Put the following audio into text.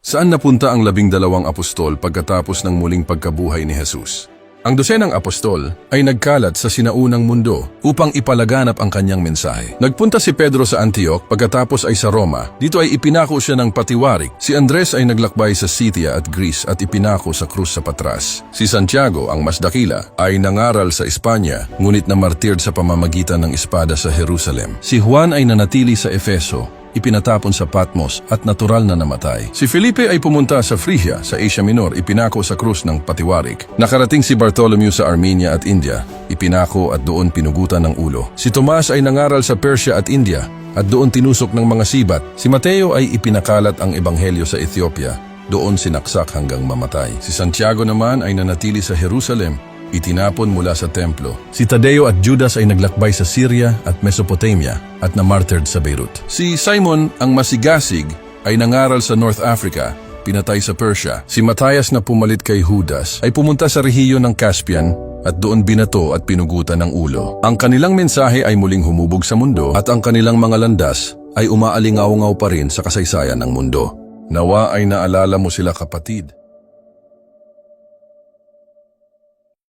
Saan napunta ang 12 apostol pagkatapos ng muling pagkabuhay ni Jesus? Ang 12 apostol ay nagkalat sa sinaunang mundo upang ipalaganap ang kanyang mensahe. Nagpunta si Pedro sa Antioch pagkatapos ay sa Roma. Dito ay ipinako siya ng patiwarik. Si Andres ay naglakbay sa Scythia at Greece at ipinako sa krus sa Patras. Si Santiago, ang mas dakila, ay nangaral sa Espanya ngunit namartired sa pamamagitan ng espada sa Jerusalem. Si Juan ay nanatili sa Efeso, ipinatapon sa Patmos at natural na namatay. Si Felipe ay pumunta sa Phrygia sa Asia Minor, ipinako sa krus ng patiwarik. Nakarating si Bartholomew sa Armenia at India, ipinako at doon pinugutan ng ulo. Si Tomas ay nangaral sa Persia at India at doon tinusok ng mga sibat. Si Mateo ay ipinakalat ang ebanghelyo sa Ethiopia, doon sinaksak hanggang mamatay. Si Santiago naman ay nanatili sa Jerusalem, itinapon mula sa templo. Si Tadeo at Judas ay naglakbay sa Syria at Mesopotamia at namartyred sa Beirut. Si Simon, ang masigasig, ay nangaral sa North Africa, pinatay sa Persia. Si Matthias na pumalit kay Judas ay pumunta sa rehiyon ng Caspian at doon binato at pinugutan ng ulo. Ang kanilang mensahe ay muling humubog sa mundo at ang kanilang mga landas ay umaalingaw-ngaw pa rin sa kasaysayan ng mundo. Nawa ay naalala mo sila, kapatid.